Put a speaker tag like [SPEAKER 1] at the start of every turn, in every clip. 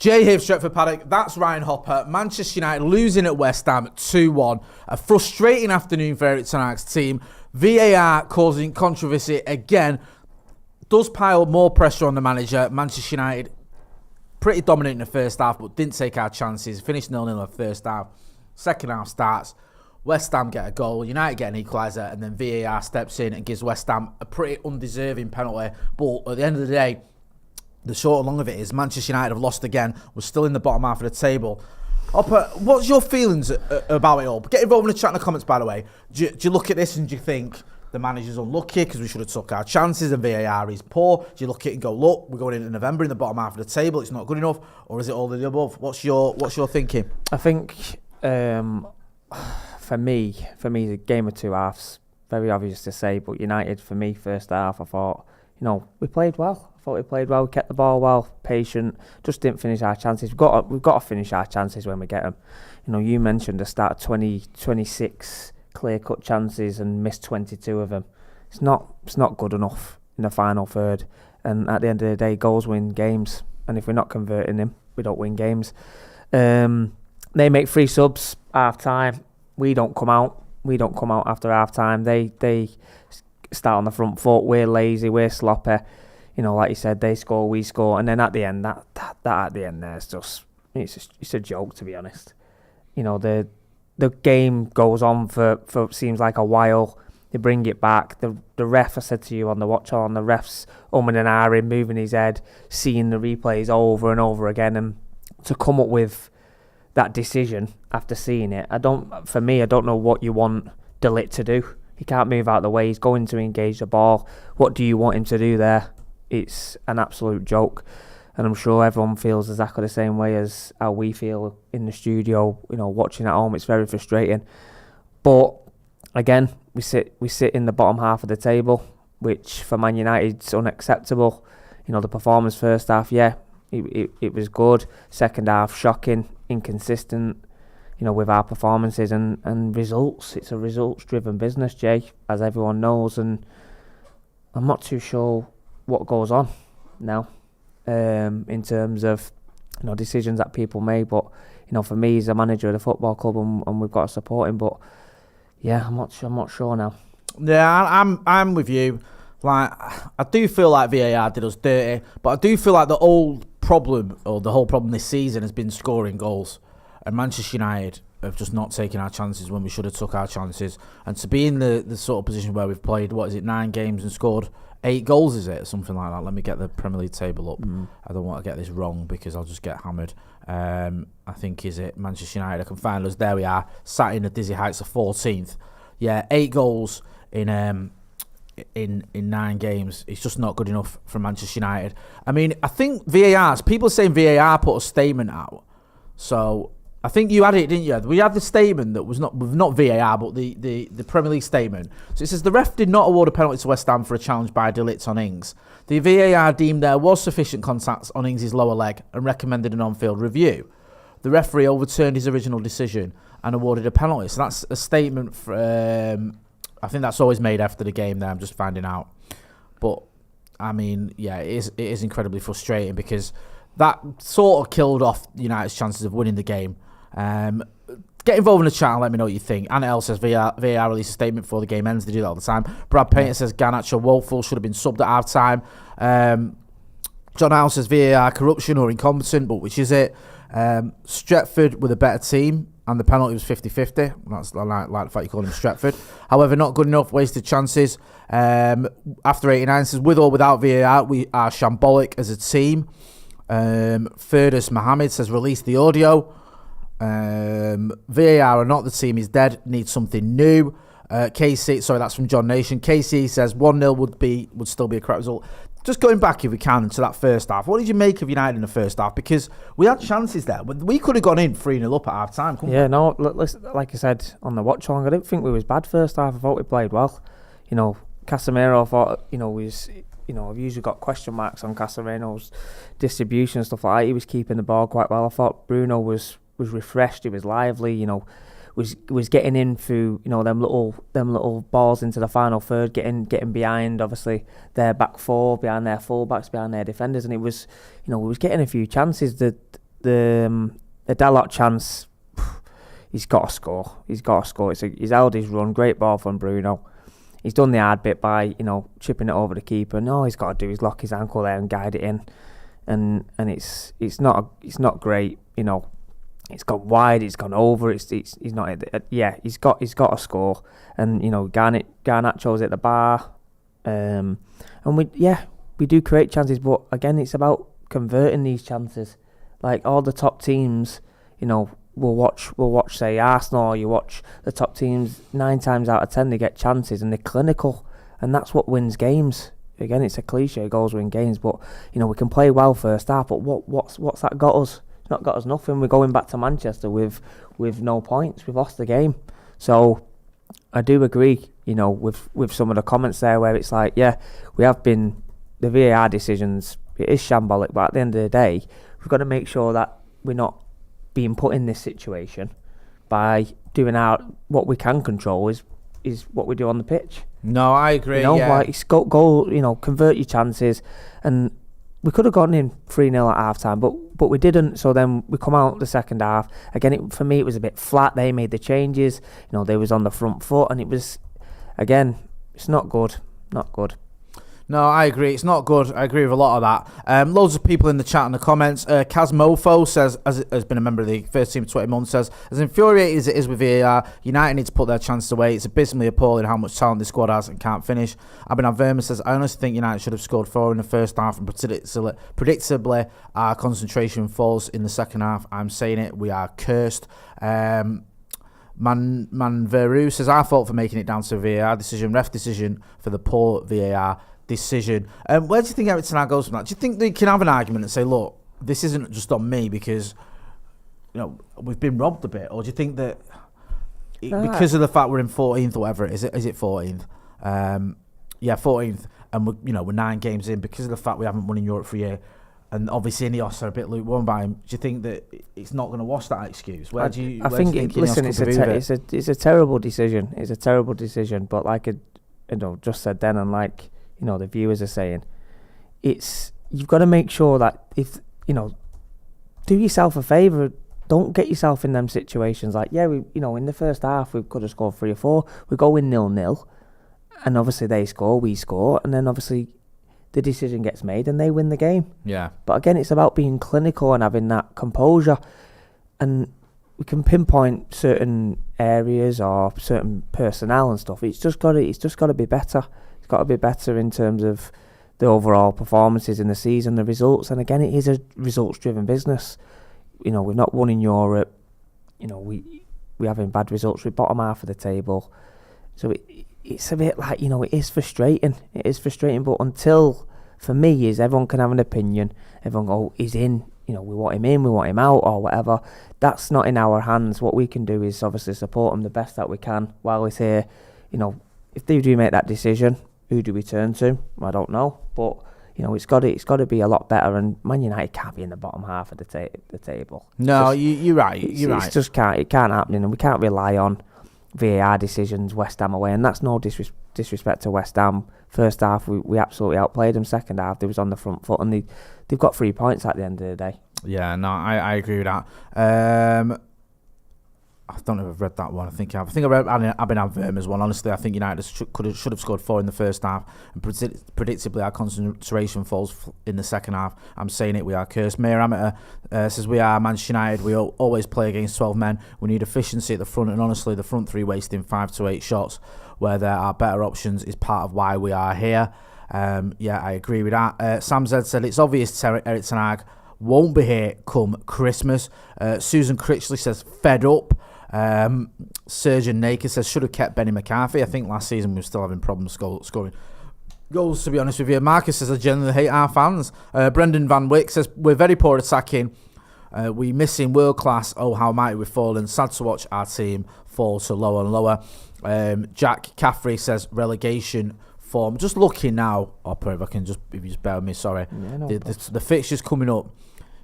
[SPEAKER 1] Jay here, Stretford, Paddock. That's Ryan Hopper. Manchester United losing at West Ham 2-1. A frustrating afternoon for Erik Ten Hag's team. VAR causing controversy again. Does pile more pressure on the manager. Manchester United pretty dominant in the first half, but didn't take our chances. Finished 0-0 in the first half. Second half starts. West Ham get a goal. United get an equaliser, and then VAR steps in and gives West Ham a pretty undeserving penalty. But at the end of the day, the short and long of it is Manchester United have lost again. We're still in the bottom half of the table. Hopper, what's your feelings about it all? Get involved in the chat in the comments, by the way. Do you look at this and do you think the manager's unlucky because we should have took our chances and VAR is poor? Do you look at it and go, look, we're going into November in the bottom half of the table, it's not good enough? Or is it all of the above? What's your thinking?
[SPEAKER 2] I think for me, the game of two halves, very obvious to say, but United, for me, first half, I thought, we played well. We kept the ball well, patient, just didn't finish our chances. We've got to finish our chances when we get them. You mentioned the start of 26 clear-cut chances and missed 22 of them. It's not good enough in the final third. And at the end of the day, goals win games. And if we're not converting them, we don't win games. They make 3 subs half-time. We don't come out after half-time. They start on the front foot. We're lazy, we're sloppy. Like you said, they score, we score, and then at the end, that at the end there is just it's a joke, to be honest. The game goes on for seems like a while. They bring it back. The ref, I said to you on the watch on, the ref's and ahhing, moving his head, seeing the replays over and over again, and to come up with that decision after seeing it, I don't know what you want De Ligt to do. He can't move out of the way. He's going to engage the ball. What do you want him to do there? It's an absolute joke, and I'm sure everyone feels exactly the same way as how we feel in the studio. Watching at home, it's very frustrating. But again, we sit in the bottom half of the table, which for Man United's unacceptable. The performance first half, it was good. Second half, shocking, inconsistent. With our performances and results. It's a results-driven business, Jay, as everyone knows, and I'm not too sure what goes on now in terms of decisions that people make. But for me, he's a manager of the football club, and we've got to support him. But yeah, I'm not sure now.
[SPEAKER 1] Yeah, I'm with you. Like, I do feel like VAR did us dirty, but I do feel like the whole problem this season has been scoring goals. And Manchester United have just not taken our chances when we should have took our chances. And to be in the sort of position where we've played, 9 games and scored 8 goals, is it? Something like that. Let me get the Premier League table up. I don't want to get this wrong because I'll just get hammered. I think, is it Manchester United? I can find us. There we are, sat in the dizzy heights of 14th. Yeah, 8 goals in 9 games. It's just not good enough for Manchester United. I mean, I think people are saying VAR put a statement out. So I think you had it, didn't you? We had the statement that was not VAR, but the Premier League statement. So it says the ref did not award a penalty to West Ham for a challenge by De Ligt on Ings. The VAR deemed there was sufficient contact on Ings' lower leg and recommended an on-field review. The referee overturned his original decision and awarded a penalty. So that's a statement. I think that's always made after the game there. I'm just finding out. But, I mean, yeah, it is incredibly frustrating because that sort of killed off United's chances of winning the game. Get involved in the chat and let me know what you think. Anna L says VAR released a statement before the game ends. They do that all the time. Brad Painter says Garnacho woeful, should have been subbed at half time. John Howe says VAR corruption or incompetent, but which is it? Stretford with a better team and the penalty was 50-50. That's like the fact you called him Stretford. However, not good enough, wasted chances. After 89 says with or without VAR, we are shambolic as a team. Fergus Mohammed says release the audio. VAR or not, the team is dead, needs something new. KC, sorry, that's from John Nation. KC says 1-0 would still be a correct result. Just going back, if we can, to that first half, what did you make of United in the first half? Because we had chances there. We could have gone in 3-0 up at half time, couldn't we?
[SPEAKER 2] Yeah, no, listen, like I said on the watch along, I didn't think we was bad first half. I thought we played well. Casemiro, I thought, I've usually got question marks on Casemiro's distribution and stuff like that. He was keeping the ball quite well. I thought Bruno was refreshed. He was lively. Was getting in through them little balls into the final third, getting behind obviously their back four, behind their full backs, behind their defenders, and it was we was getting a few chances. The the Dalot chance, he's got to score. He's got to score. He's held his run. Great ball from Bruno. He's done the hard bit by, chipping it over the keeper. And all he's got to do is lock his ankle there and guide it in. And it's not great. It's gone wide. It's gone over. He's not. He's got to score. And Garnacho's at the bar. And we do create chances, but again, it's about converting these chances. Like all the top teams, we'll watch say Arsenal, or you watch the top teams 9 times out of 10 they get chances and they're clinical, and that's what wins games. Again, it's a cliche, goals win games, but we can play well first half, but what's that got us? It's not got us nothing. We're going back to Manchester with no points. We've lost the game. So I do agree, with some of the comments there where it's like, we have been, the VAR decisions, it is shambolic, but at the end of the day, we've got to make sure that we're not being put in this situation by doing what we can control is what we do on the pitch.
[SPEAKER 1] No, I agree.
[SPEAKER 2] Like it's goal, convert your chances, and we could have gotten in 3-0 at half time, but we didn't. So then we come out the second half again. For me, it was a bit flat. They made the changes. They was on the front foot, and it was again, it's not good. Not good.
[SPEAKER 1] No, I agree. It's not good. I agree with a lot of that. Loads of people in the chat and the comments. Kaz Mofo says, has been a member of the first team for 20 months, says, as infuriating as it is with VAR, United need to put their chances away. It's abysmally appalling how much talent the squad has and can't finish. Abhinav Verma says, I honestly think United should have scored 4 in the first half, and predictably our concentration falls in the second half. I'm saying it. We are cursed. Manveru says, our fault for making it down to a VAR decision. Ref decision for the poor VAR decision. Where do you think Eric Ten Hag goes from that? Do you think they can have an argument and say, look, this isn't just on me because we've been robbed a bit? Or do you think that because of the fact we're in 14th or whatever it is it 14th? 14th, and we're 9 games in, because of the fact we haven't won in Europe for a year, and obviously Ineos are a bit lukewarm by him, do you think that it's not going to wash that excuse? I think
[SPEAKER 2] it's a terrible decision. It's a terrible decision, but like just said then, and like the viewers are saying, you've got to make sure that if do yourself a favour, don't get yourself in them situations like in the first half we could have scored 3 or 4, we go in 0-0, and obviously they score, we score, and then obviously the decision gets made and they win the game.
[SPEAKER 1] Yeah.
[SPEAKER 2] But again, it's about being clinical and having that composure, and we can pinpoint certain areas or certain personnel and stuff. It's just got to be better. It's got to be better in terms of the overall performances in the season, the results. And again, it is a results-driven business. We've not won in Europe. We're having bad results. We're bottom half of the table. So it's a bit like, it is frustrating. It is frustrating. But until, for me, is everyone can have an opinion. Everyone go, he's in. We want him in, we want him out, or whatever. That's not in our hands. What we can do is obviously support him the best that we can while he's here. If they do make that decision, who do we turn to? I don't know, but it's got to be a lot better. And Man United can't be in the bottom half of the table.
[SPEAKER 1] No, you're right.
[SPEAKER 2] It just can't. It can't happen, and we can't rely on VAR decisions. West Ham away, and that's no disrespect to West Ham. First half, we absolutely outplayed them. Second half, they was on the front foot, and they've got 3 points at the end of the day.
[SPEAKER 1] Yeah, no, I agree with that. I don't know if I've read that one. I think I read Abhinav Verma's one. Honestly, I think United should have scored 4 in the first half, and predictably our concentration falls in the second half. I'm saying it, we are cursed. Mayor Amateur says, we are Manchester United. We always play against 12 men. We need efficiency at the front, and honestly, the front 3 wasting 5 to 8 shots where there are better options is part of why we are here. I agree with that. Sam Z said, it's obvious Eric Ten Hag won't be here come Christmas. Susan Critchley says, fed up. Surgeon Naked says, should have kept Benny McCarthy. I think last season we were still having problems scoring goals, to be honest with you. Marcus says, I genuinely hate our fans. Brendan Van Wyck says, we're very poor attacking. We missing world class. Oh, how mighty we've fallen. Sad to watch our team fall so lower and lower. Jack Caffrey says, relegation form. Just looking now, if you just bear with me, sorry. Yeah, the fixtures coming up.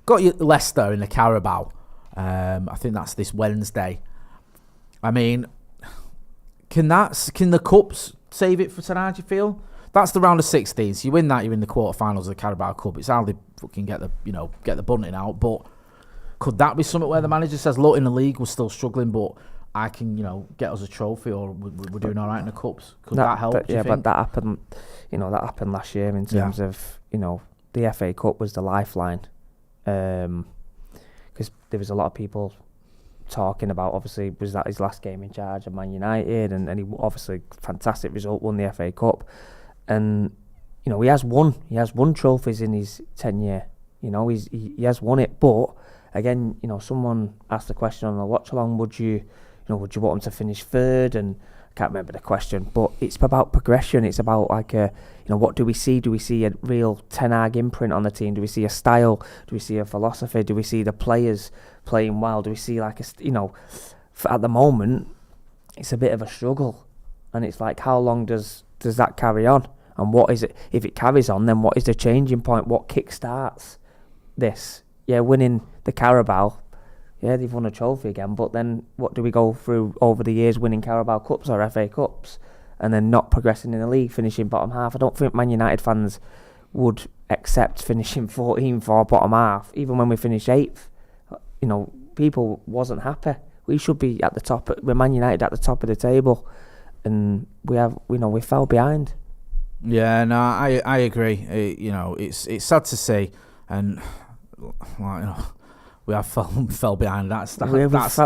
[SPEAKER 1] Got you Leicester in the Carabao. I think that's this Wednesday. I mean, can the Cups save it for tonight, do you feel? That's the round of 16. So you win that, you're in the quarterfinals of the Carabao Cup. It's how they fucking get the bunting out. But Could that be something where the manager says, look, in the league we're still struggling, but I can, get us a trophy, or we're doing all right in the cups? Could that help?
[SPEAKER 2] But that happened. That happened last year in terms of the FA Cup was the lifeline, because there was a lot of people talking about, obviously, was that his last game in charge of Man United, and he obviously fantastic result, won the FA Cup, and he has won trophies in his tenure. He has won it, but again, someone asked the question on the watch along, would you want him to finish third? And I can't remember the question, but it's about progression. It's about what do we see? Do we see a real Ten Hag imprint on the team? Do we see a style? Do we see a philosophy? Do we see the players playing well? Do we see at the moment, it's a bit of a struggle, and it's like, how long does that carry on? And what is it? If it carries on, then what is the changing point? What kick-starts this? Yeah, winning the Carabao. Yeah, they've won a trophy again, but then what do we go through over the years, winning Carabao Cups or FA Cups, and then not progressing in the league, finishing bottom half? I don't think Man United fans would accept finishing 14th or bottom half, even when we finished 8th. People wasn't happy. We should be at the top. We're Man United at the top of the table, and we fell behind.
[SPEAKER 1] Yeah, no, I agree. It's sad to see, and we have fell behind.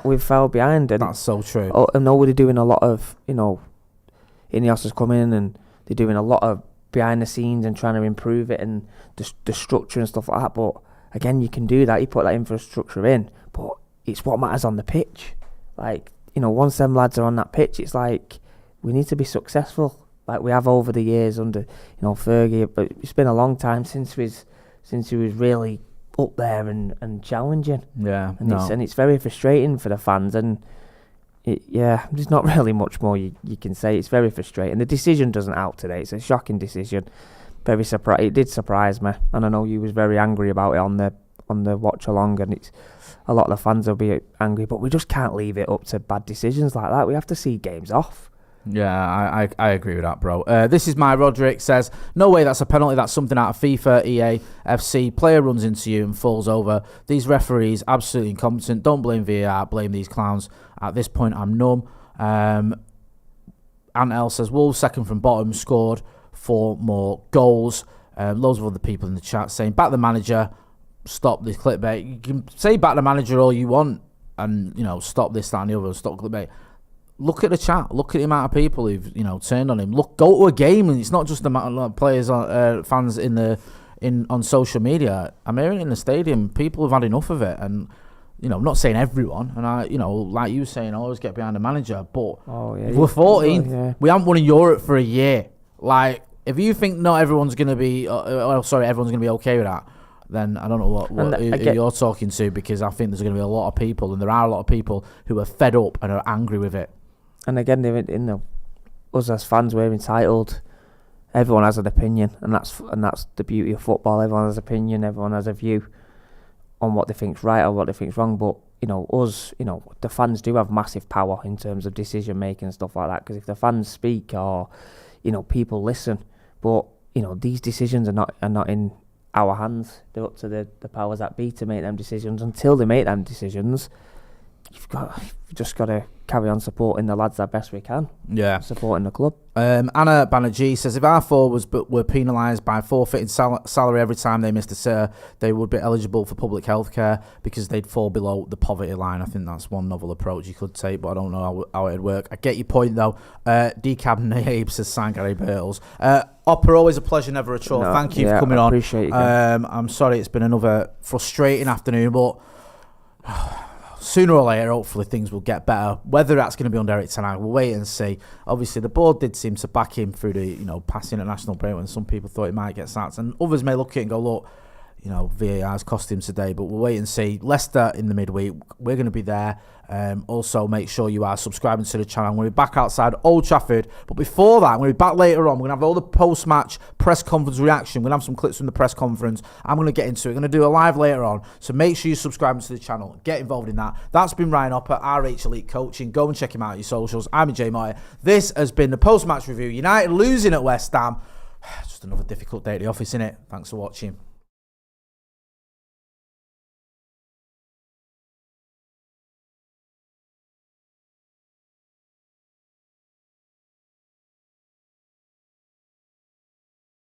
[SPEAKER 2] We fell behind, and
[SPEAKER 1] that's so true.
[SPEAKER 2] I know we're doing a lot of Ineos has come in, and they're doing a lot of behind the scenes and trying to improve it and the structure and stuff like that. But again, you can do that. You put that infrastructure in, but it's what matters on the pitch. Like, once them lads are on that pitch, it's like we need to be successful, like we have over the years under Fergie. But it's been a long time since he was really up there and challenging.
[SPEAKER 1] Yeah,
[SPEAKER 2] and it's very frustrating for the fans, and there's not really much more you can say. It's very frustrating. The decision doesn't help today. It's a shocking decision. Very surprised. It did surprise me, and I know you was very angry about it on the watch along, and it's a lot of the fans will be angry, but we just can't leave it up to bad decisions like that. We have to see games off.
[SPEAKER 1] Yeah, I agree with that, bro. This is my Roderick says, no way that's a penalty. That's something out of FIFA, EA, FC. Player runs into you and falls over. These referees, absolutely incompetent. Don't blame VAR, blame these clowns. At this point, I'm numb. Antel says, Wolves second from bottom, scored 4 more goals. Loads of other people in the chat saying, back the manager, stop this clickbait. You can say back the manager all you want and, stop this, that and the other, stop clickbait. Look at the chat. Look at the amount of people who've turned on him. Go to a game, and it's not just the amount of players, fans on social media. I'm hearing it in the stadium. People have had enough of it, and I'm not saying everyone. And I, like you were saying, I always get behind the manager. But we're 14th. We haven't won in Europe for a year. Like, if you think not everyone's going to be, everyone's going to be okay with that, then I don't know who you're talking to, because I think there's going to be a lot of people, and there are a lot of people who are fed up and are angry with it.
[SPEAKER 2] And again, us as fans, we're entitled. Everyone has an opinion, and that's the beauty of football. Everyone has an opinion. Everyone has a view on what they think's right or what they think's wrong. But the fans do have massive power in terms of decision making and stuff like that. Because if the fans speak, or people listen, but these decisions are not in our hands. They're up to the powers that be to make them decisions. Until they make them decisions, you've just got to carry on supporting the lads as best we can.
[SPEAKER 1] Yeah.
[SPEAKER 2] Supporting the club.
[SPEAKER 1] Anna Banerjee says, if our forwards were penalised by forfeiting salary every time they missed a sitter, they would be eligible for public health care because they'd fall below the poverty line. I think that's one novel approach you could take, but I don't know how it'd work. I get your point, though. Decab Nabe says, sign Gary Birtles. Opera, always a pleasure, never a chore. Thank you for coming on.
[SPEAKER 2] Appreciate it.
[SPEAKER 1] I'm sorry it's been another frustrating afternoon, but sooner or later, hopefully things will get better. Whether that's going to be under Eric Ten Hag, we'll wait and see. Obviously, the board did seem to back him through the passing international break when some people thought he might get sacked, and others may look at it and go, look, VAR's cost him today, but we'll wait and see. Leicester in the midweek, we're going to be there. Also, make sure you are subscribing to the channel. I'm going to be back outside Old Trafford, but before that, I'm going to be back later on. We're going to have all the post-match press conference reaction. We're going to have some clips from the press conference. I'm going to get into it. We're going to do a live later on, so make sure you subscribe to the channel. Get involved in that. That's been Ryan Hopper, RH Elite Coaching. Go and check him out on your socials. I'm Jay Motty. This has been the post-match review. United losing at West Ham. Just another difficult day at the office, innit? Thanks for watching.